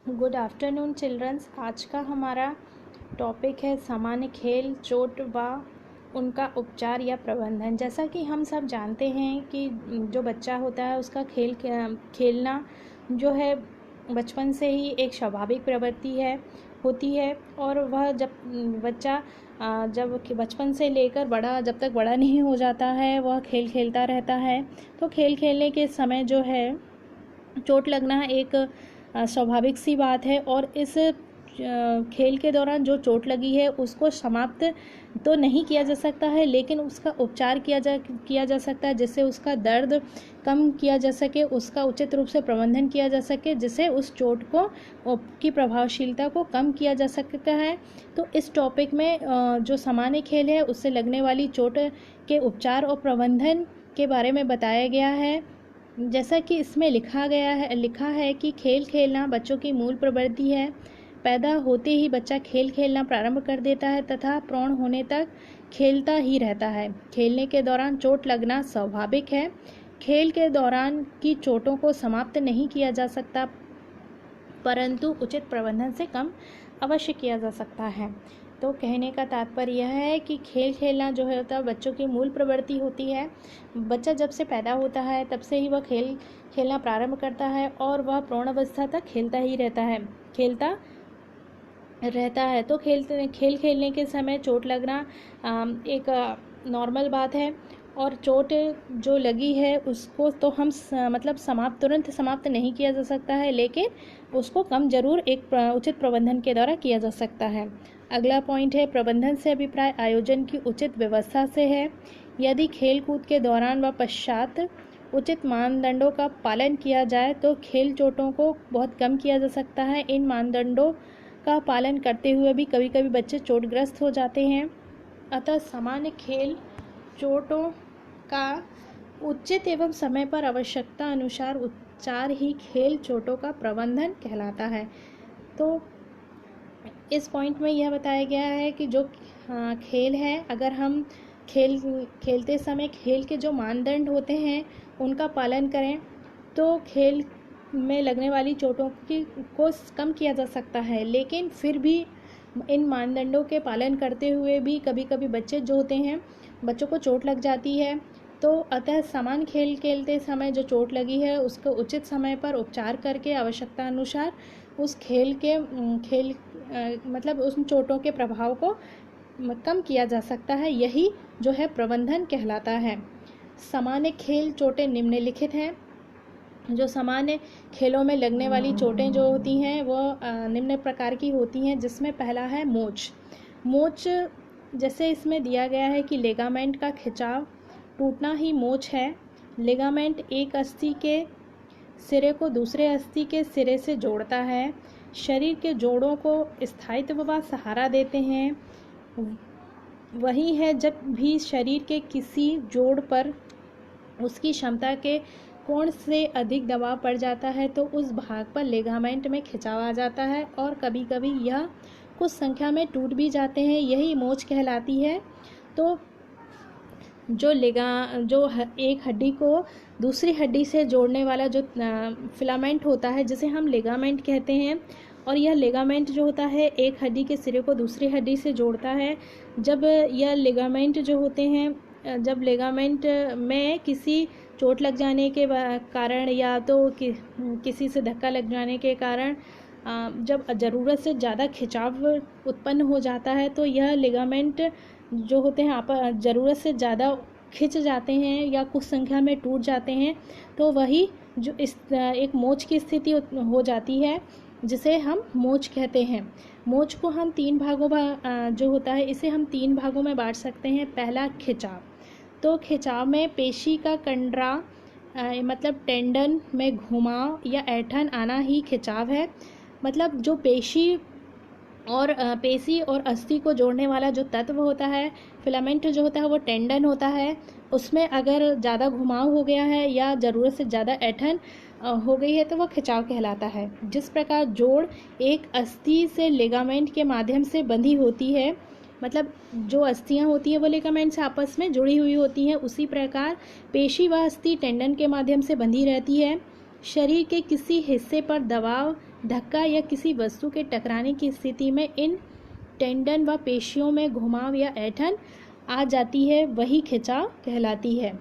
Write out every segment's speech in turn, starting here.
Good afternoon children's. आज का हमारा टॉपिक है सामान्य खेल, चोट व उनका उपचार या प्रबंधन। जैसा कि हम सब जानते हैं कि जो बच्चा होता है उसका खेलना जो है बचपन से ही एक स्वाभाविक प्रवृत्ति होती है। और वह जब बच्चा जब बचपन से लेकर जब तक बड़ा नहीं हो जाता है वह खेल खेलता रहता है। तो खेल खेलने के समय जो है चोट लगना एक स्वाभाविक सी बात है। और इस खेल के दौरान जो चोट लगी है उसको समाप्त तो नहीं किया जा सकता है, लेकिन उसका उपचार किया जा सकता है, जिससे उसका दर्द कम किया जा सके, उसका उचित रूप से प्रबंधन किया जा सके, जिससे उस चोट की प्रभावशीलता को कम किया जा सकता है। तो इस टॉपिक में जो सामान्य खेल है उससे लगने वाली चोट के उपचार और प्रबंधन के बारे में बताया गया है। जैसा कि इसमें लिखा है कि खेल खेलना बच्चों की मूल प्रवृत्ति है। पैदा होते ही बच्चा खेल खेलना प्रारंभ कर देता है तथा प्रौढ़ होने तक खेलता ही रहता है। खेलने के दौरान चोट लगना स्वाभाविक है। खेल के दौरान की चोटों को समाप्त नहीं किया जा सकता, परंतु उचित प्रबंधन से कम अवश्य किया जा सकता है। तो कहने का तात्पर्य यह है कि खेल खेलना जो होता है बच्चों की मूल प्रवृत्ति होती है। बच्चा जब से पैदा होता है तब से ही वह खेल खेलना प्रारंभ करता है और वह प्रौढ़ अवस्था तक खेलता रहता है। तो खेल खेलने के समय चोट लगना एक नॉर्मल बात है। और चोट जो लगी है उसको तो हम तुरंत समाप्त नहीं किया जा सकता है, लेकिन उसको कम जरूर एक उचित प्रबंधन के द्वारा किया जा सकता है। अगला पॉइंट है प्रबंधन से अभिप्राय आयोजन की उचित व्यवस्था से है। यदि खेल कूद के दौरान व पश्चात उचित मानदंडों का पालन किया जाए तो खेल चोटों को बहुत कम किया जा सकता है। इन मानदंडों का पालन करते हुए भी कभी कभी बच्चे चोटग्रस्त हो जाते हैं। अतः सामान्य खेल चोटों का उचित एवं समय पर आवश्यकता अनुसार उपचार ही खेल चोटों का प्रबंधन कहलाता है। तो इस पॉइंट में यह बताया गया है कि जो खेल है, अगर हम खेलते समय खेल के जो मानदंड होते हैं उनका पालन करें तो खेल में लगने वाली चोटों को कम किया जा सकता है। लेकिन फिर भी इन मानदंडों के पालन करते हुए भी कभी कभी बच्चों को चोट लग जाती है। तो अतः समान खेल खेलते समय जो चोट लगी है उसको उचित समय पर उपचार करके आवश्यकता अनुसार उस उन चोटों के प्रभाव को कम किया जा सकता है। यही जो है प्रबंधन कहलाता है। सामान्य खेल चोटें निम्नलिखित हैं। जो सामान्य खेलों में लगने वाली चोटें जो होती हैं वो निम्न प्रकार की होती हैं, जिसमें पहला है मोच। जैसे इसमें दिया गया है कि लिगामेंट का खिंचाव टूटना ही मोच है। लिगामेंट एक अस्थि के सिरे को दूसरे अस्थि के सिरे से जोड़ता है। शरीर के जोड़ों को स्थायित्व व सहारा देते हैं। वही है जब भी शरीर के किसी जोड़ पर उसकी क्षमता के कोण से अधिक दबाव पड़ जाता है तो उस भाग पर लिगामेंट में खिंचाव आ जाता है और कभी कभी यह कुछ संख्या में टूट भी जाते हैं। यही मोच कहलाती है। तो जो एक हड्डी को दूसरी हड्डी से जोड़ने वाला जो फिलामेंट होता है जिसे हम लिगामेंट कहते हैं, और यह लिगामेंट जो होता है एक हड्डी के सिरे को दूसरी हड्डी से जोड़ता है। जब यह लिगामेंट जो होते हैं, जब लिगामेंट में किसी चोट लग जाने के कारण या तो किसी से धक्का लग जाने के कारण जब ज़रूरत से ज़्यादा खिंचाव उत्पन्न हो जाता है तो यह लिगामेंट जो होते हैं आप ज़रूरत से ज़्यादा खिंच जाते हैं या कुछ संख्या में टूट जाते हैं। तो वही जो एक मोच की स्थिति हो जाती है जिसे हम मोच कहते हैं। मोच को हम इसे हम तीन भागों में बांट सकते हैं। पहला खिंचाव। तो खिंचाव में पेशी का कंडरा टेंडन में घुमाव या ऐंठन आना ही खिंचाव है। मतलब जो पेशी और अस्थि को जोड़ने वाला जो तत्व होता है, फिलामेंट जो होता है वो टेंडन होता है। उसमें अगर ज़्यादा घुमाव हो गया है या ज़रूरत से ज़्यादा ऐंठन हो गई है तो वह खिंचाव कहलाता है। जिस प्रकार जोड़ एक अस्थि से लिगामेंट के माध्यम से बंधी होती है, मतलब जो अस्थियां होती हैं वो लिगामेंट से आपस में जुड़ी हुई होती हैं, उसी प्रकार पेशी व अस्थि टेंडन के माध्यम से बंधी रहती है। शरीर के किसी हिस्से पर दबाव धक्का या किसी वस्तु के टकराने की स्थिति में इन टेंडन व पेशियों में घुमाव या ऐंठन आ जाती है, वही खिंचाव कहलाती है।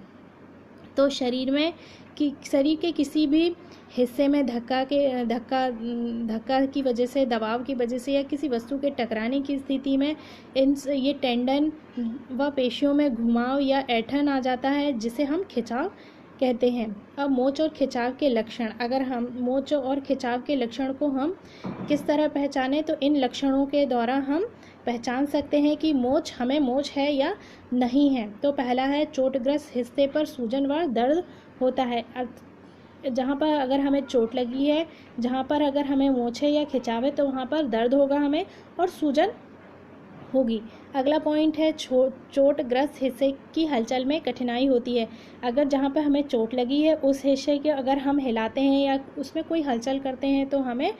तो शरीर के किसी भी हिस्से में धक्का की वजह से, दबाव की वजह से या किसी वस्तु के टकराने की स्थिति में ये टेंडन व पेशियों में घुमाव या ऐंठन आ जाता है, जिसे हम खिंचाव कहते हैं। अब मोच और खिंचाव के लक्षण, अगर हम मोच और खिंचाव के लक्षण को हम किस तरह पहचानें, तो इन लक्षणों के द्वारा हम पहचान सकते हैं कि हमें मोच है या नहीं है। तो पहला है, चोटग्रस्त हिस्से पर सूजन व दर्द होता है। जहाँ पर अगर हमें चोट लगी है, जहाँ पर अगर हमें मोच है या खिंचाव है, तो वहाँ पर दर्द होगा हमें और सूजन होगी। अगला पॉइंट है, चोटग्रस्त हिस्से की हलचल में कठिनाई होती है। अगर जहाँ पर हमें चोट लगी है उस हिस्से के अगर हम हिलाते हैं या उसमें कोई हलचल करते हैं तो हमें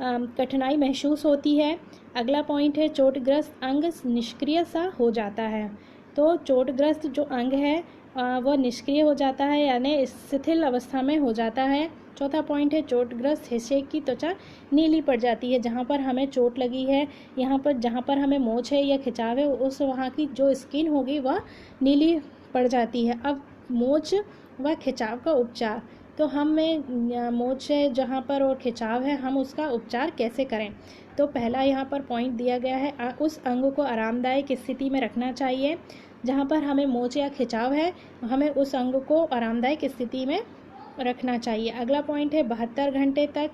कठिनाई महसूस होती है। अगला पॉइंट है, चोटग्रस्त अंग निष्क्रिय सा हो जाता है। तो चोटग्रस्त जो अंग है वह निष्क्रिय हो जाता है, यानी शिथिल अवस्था में हो जाता है। चौथा पॉइंट है, चोटग्रस्त हिस्से की त्वचा नीली पड़ जाती है। जहाँ पर हमें चोट लगी है, जहाँ पर हमें मोच है या खिंचाव है, वहाँ की जो स्किन होगी वह नीली पड़ जाती है। अब मोच व खिंचाव का उपचार, तो हमें मोच है जहाँ पर और खिंचाव है, हम उसका उपचार कैसे करें। तो पहला यहाँ पर पॉइंट दिया गया है, उस अंग को आरामदायक स्थिति में रखना चाहिए। जहाँ पर हमें मोच या खिंचाव है, हमें उस अंग को आरामदायक स्थिति में रखना चाहिए। अगला पॉइंट है, 72 घंटे तक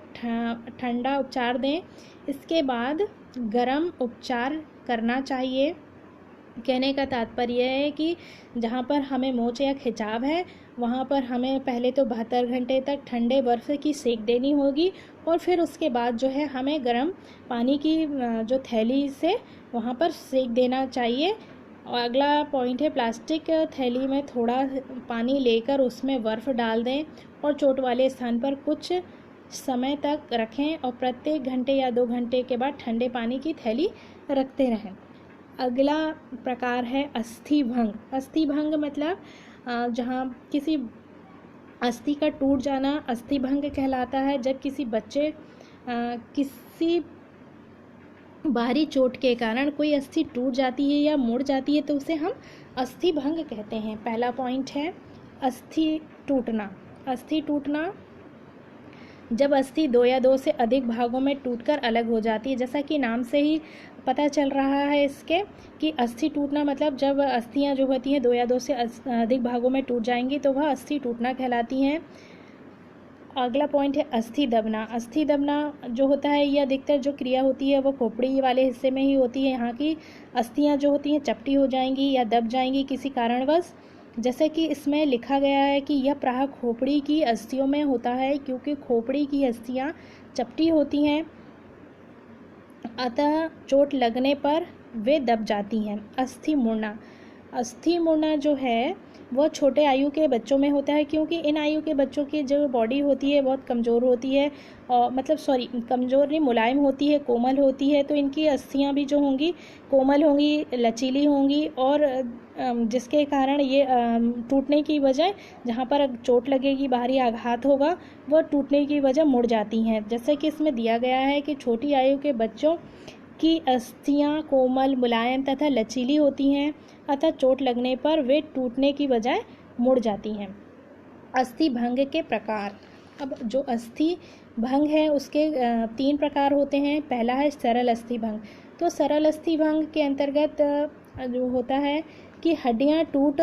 ठंडा उपचार दें, इसके बाद गर्म उपचार करना चाहिए। कहने का तात्पर्य है कि जहाँ पर हमें मोच या खिंचाव है वहाँ पर हमें पहले तो 72 घंटे तक ठंडे बर्फ़ की सेक देनी होगी और फिर उसके बाद जो है हमें गर्म पानी की जो थैली से वहाँ पर सेक देना चाहिए। और अगला पॉइंट है, प्लास्टिक थैली में थोड़ा पानी लेकर उसमें बर्फ़ डाल दें और चोट वाले स्थान पर कुछ समय तक रखें और प्रत्येक घंटे या 2 घंटे के बाद ठंडे पानी की थैली रखते रहें। अगला प्रकार है अस्थि भंग। अस्थि भंग मतलब जहाँ किसी अस्थि का टूट जाना अस्थि भंग कहलाता है। जब किसी बच्चे किसी बाहरी चोट के कारण कोई अस्थि टूट जाती है या मुड़ जाती है तो उसे हम अस्थि भंग कहते हैं। पहला पॉइंट है अस्थि टूटना। अस्थि टूटना जब अस्थि 2 या 2 से अधिक भागों में टूटकर अलग हो जाती है। जैसा कि नाम से ही पता चल रहा है इसके कि अस्थि टूटना मतलब जब अस्थियां जो होती हैं 2 या 2 से अधिक भागों में टूट जाएंगी तो वह अस्थि टूटना कहलाती हैं। अगला पॉइंट है अस्थि दबना। अस्थि दबना जो होता है यह अधिकतर जो क्रिया होती है वो खोपड़ी वाले हिस्से में ही होती है। यहाँ की अस्थियां जो होती हैं चपटी हो जाएंगी या दब जाएंगी किसी कारणवश। जैसे कि इसमें लिखा गया है कि यह प्राय खोपड़ी की अस्थियों में होता है क्योंकि खोपड़ी की अस्थियां चपटी होती हैं, अतः चोट लगने पर वे दब जाती हैं। अस्थि मुड़ना। अस्थि मुड़ना जो है वह छोटे आयु के बच्चों में होता है क्योंकि इन आयु के बच्चों की जो बॉडी होती है बहुत कमज़ोर होती है और कमज़ोर नहीं, मुलायम होती है, कोमल होती है। तो इनकी अस्थियां भी जो होंगी कोमल होंगी, लचीली होंगी और जिसके कारण ये टूटने की वजह, जहाँ पर चोट लगेगी, बाहरी आघात होगा, वह टूटने की वजह मुड़ जाती हैं। जैसे कि इसमें दिया गया है कि छोटी आयु के बच्चों की अस्थियां कोमल, मुलायम तथा लचीली होती हैं, अतः चोट लगने पर वे टूटने की बजाय मुड़ जाती हैं। अस्थि भंग के प्रकार। अब जो अस्थि भंग है उसके 3 प्रकार होते हैं। पहला है सरल अस्थि भंग। तो सरल अस्थि भंग के अंतर्गत जो होता है कि हड्डियां टूट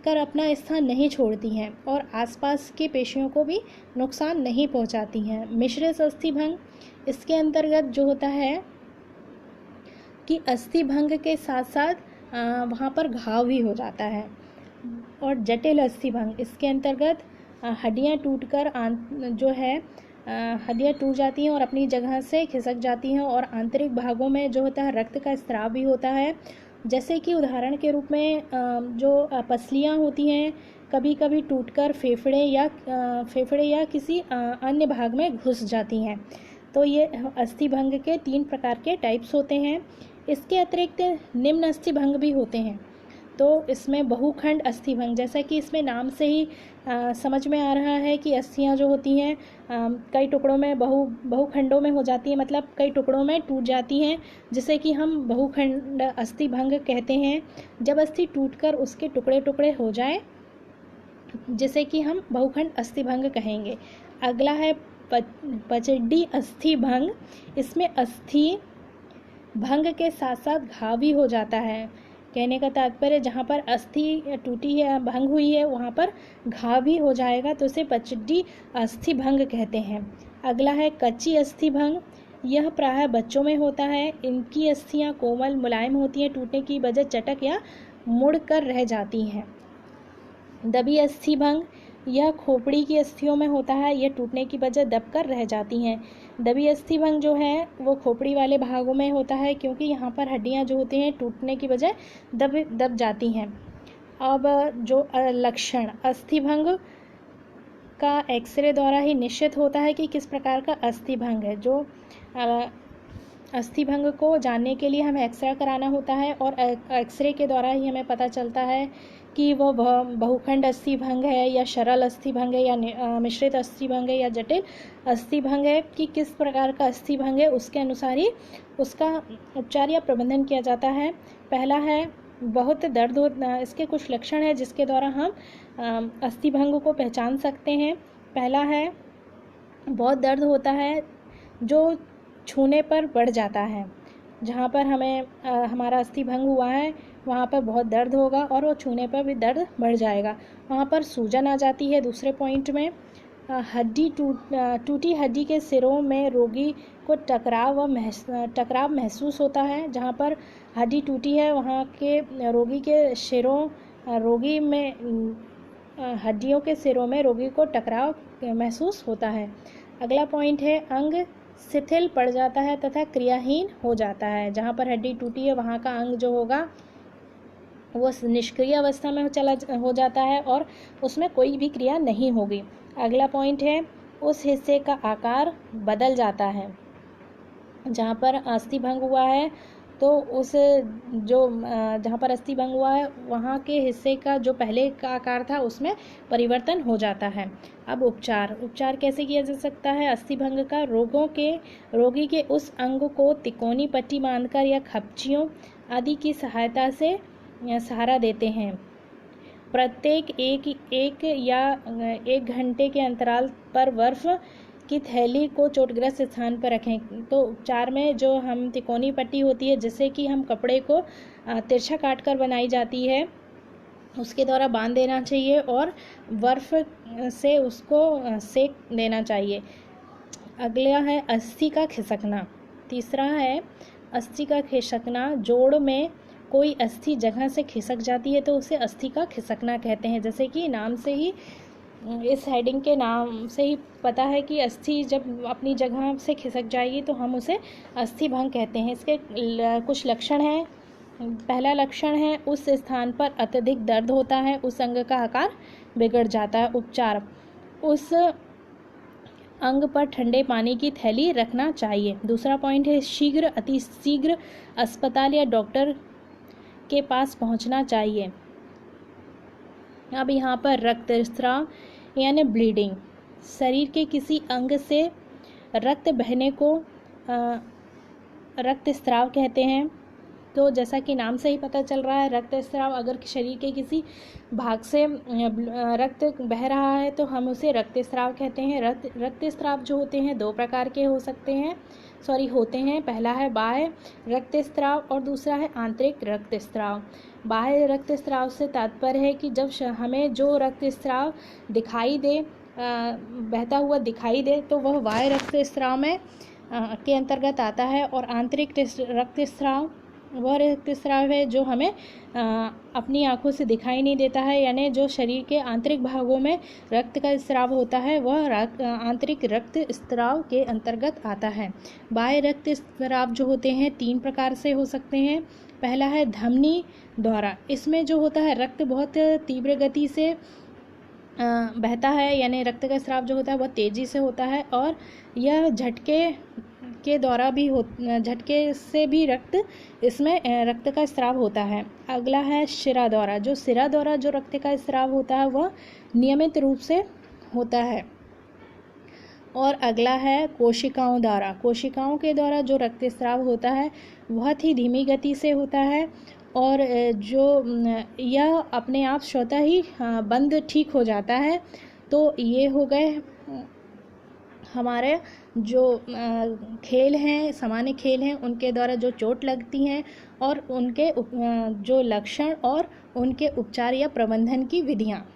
कर अपना स्थान नहीं छोड़ती हैं और आसपास के पेशियों को भी नुकसान नहीं पहुंचाती हैं। मिश्रित अस्थि भंग, इसके अंतर्गत जो होता है कि अस्थि भंग के साथ साथ वहाँ पर घाव भी हो जाता है। और जटिल अस्थि भंग, इसके अंतर्गत हड्डियाँ टूटकर जो है हड्डियाँ टूट जाती हैं और अपनी जगह से खिसक जाती हैं और आंतरिक भागों में जो होता है रक्त का स्राव भी होता है। जैसे कि उदाहरण के रूप में जो पसलियाँ होती हैं कभी कभी टूटकर फेफड़े या किसी अन्य भाग में घुस जाती हैं। तो ये अस्थि भंग के 3 प्रकार के टाइप्स होते हैं। इसके अतिरिक्त निम्न अस्थि भंग भी होते हैं। तो इसमें बहुखंड अस्थिभंग, जैसा कि इसमें नाम से ही समझ में आ रहा है कि अस्थियां जो होती हैं कई टुकड़ों में बहुखंडों में हो जाती हैं, मतलब कई टुकड़ों में टूट जाती हैं, जिसे कि हम बहुखंड अस्थिभंग कहते हैं। जब अस्थि टूटकर उसके टुकड़े टुकड़े हो जाए, जिसे कि हम बहुखंड अस्थिभंग कहेंगे। अगला है पचड्डी अस्थिभंग। इसमें अस्थि भंग के साथ साथ घाव भी हो जाता है। कहने का तात्पर्य जहाँ पर अस्थि टूटी है, भंग हुई है, वहाँ पर घाव भी हो जाएगा, तो उसे पचड्डी अस्थि भंग कहते हैं। अगला है कच्ची अस्थि भंग। यह प्रायः बच्चों में होता है। इनकी अस्थियाँ कोमल मुलायम होती हैं, टूटने की बजाय चटक या मुड़ कर रह जाती हैं। दबी अस्थि भंग। यह खोपड़ी की अस्थियों में होता है। यह टूटने की बजाय दबकर रह जाती हैं। दबी अस्थि भंग जो है वो खोपड़ी वाले भागों में होता है, क्योंकि यहाँ पर हड्डियाँ जो होती हैं टूटने की बजाय दब जाती हैं। अब जो लक्षण अस्थि भंग का एक्सरे द्वारा ही निश्चित होता है कि किस प्रकार का अस्थि भंग है। जो अस्थि भंग को जानने के लिए हमें एक्सरे कराना होता है, और एक्सरे के द्वारा ही हमें पता चलता है कि वो बहुखंड अस्थि भंग है या सरल अस्थि भंग है या मिश्रित अस्थि भंग है या जटिल अस्थि भंग है, कि किस प्रकार का अस्थि भंग है, उसके अनुसार ही उसका उपचार या प्रबंधन किया जाता है। पहला है बहुत दर्द हो। इसके कुछ लक्षण हैं जिसके द्वारा हम अस्थि भंग को पहचान सकते हैं। पहला है बहुत दर्द होता है, जो छूने पर बढ़ जाता है। जहाँ पर हमें हमारा अस्थि भंग हुआ है वहाँ पर बहुत दर्द होगा, और वो छूने पर भी दर्द बढ़ जाएगा। वहाँ पर सूजन आ जाती है। दूसरे पॉइंट में टूटी हड्डी के सिरों में रोगी को टकराव महसूस होता है। जहाँ पर हड्डी टूटी है वहाँ के रोगी के सिरों हड्डियों के सिरों में रोगी को टकराव महसूस होता है। अगला पॉइंट है अंग शिथिल पड़ जाता है तथा क्रियाहीन हो जाता है। जहाँ पर हड्डी टूटी है वहाँ का अंग जो होगा वो निष्क्रिय अवस्था में हो जाता है, और उसमें कोई भी क्रिया नहीं होगी। अगला पॉइंट है उस हिस्से का आकार बदल जाता है। जहाँ पर अस्थि भंग हुआ है तो जहाँ पर अस्थि भंग हुआ है वहाँ के हिस्से का जो पहले का आकार था उसमें परिवर्तन हो जाता है। अब उपचार कैसे किया जा सकता है अस्थि भंग का? रोगी के उस अंग को तिकोनी पट्टी बांधकर या खपचियों आदि की सहायता से सहारा देते हैं। प्रत्येक एक घंटे के अंतराल पर बर्फ की थैली को चोटग्रस्त स्थान पर रखें। तो उपचार में जो हम तिकोनी पट्टी होती है जिससे कि हम कपड़े को तिरछा काट कर बनाई जाती है उसके द्वारा बांध देना चाहिए, और बर्फ से उसको सेक देना चाहिए। अगला है अस्थि का खिसकना। तीसरा है अस्थि का खिसकना। जोड़ में कोई अस्थि जगह से खिसक जाती है तो उसे अस्थि का खिसकना कहते हैं। जैसे कि नाम से ही, इस हेडिंग के नाम से ही पता है कि अस्थि जब अपनी जगह से खिसक जाएगी तो हम उसे अस्थि भंग कहते हैं। इसके कुछ लक्षण हैं। पहला लक्षण है उस स्थान पर अत्यधिक दर्द होता है, उस अंग का आकार बिगड़ जाता है। उपचार, उस अंग पर ठंडे पानी की थैली रखना चाहिए। दूसरा पॉइंट है अति शीघ्र अस्पताल या डॉक्टर के पास पहुंचना चाहिए। अब यहाँ पर रक्तस्राव यानी ब्लीडिंग, शरीर के किसी अंग से रक्त बहने को रक्तस्राव कहते हैं। तो जैसा कि नाम से ही पता चल रहा है रक्तस्राव, अगर शरीर के किसी भाग से रक्त बह रहा है तो हम उसे रक्तस्राव कहते हैं। रक्तस्राव जो होते हैं दो प्रकार के होते हैं। पहला है बाह्य रक्तस्राव और दूसरा है आंतरिक रक्तस्राव। बाह्य रक्तस्राव से तात्पर्य है कि जब हमें जो रक्तस्राव दिखाई दे, बहता हुआ दिखाई दे, तो वह बाह्य रक्तस्राव में के अंतर्गत आता है। और आंतरिक रक्तस्राव वह रक्तस्राव है जो हमें अपनी आंखों से दिखाई नहीं देता है, यानी जो शरीर के आंतरिक भागों में रक्त का स्राव होता है वह आंतरिक रक्तस्राव के अंतर्गत आता है। बाह्य रक्तस्राव जो होते हैं तीन प्रकार से हो सकते हैं। पहला है धमनी द्वारा। इसमें जो होता है रक्त बहुत तीव्र गति से बहता है, यानी रक्त का स्राव जो होता है बहुत तेज़ी से होता है, और यह झटके के द्वारा भी झटके से भी रक्त का स्राव होता है। अगला है शिरा द्वारा। जो शिरा द्वारा जो रक्त का स्राव होता है वह नियमित रूप से होता है। और अगला है कोशिकाओं द्वारा। कोशिकाओं के द्वारा जो रक्तस्राव होता है बहुत ही धीमी गति से होता है और जो यह अपने आप स्वतः ही बंद ठीक हो जाता है। तो ये हो गए हमारे जो खेल हैं, सामान्य खेल हैं, उनके द्वारा जो चोट लगती हैं और उनके जो लक्षण और उनके उपचार या प्रबंधन की विधियाँ।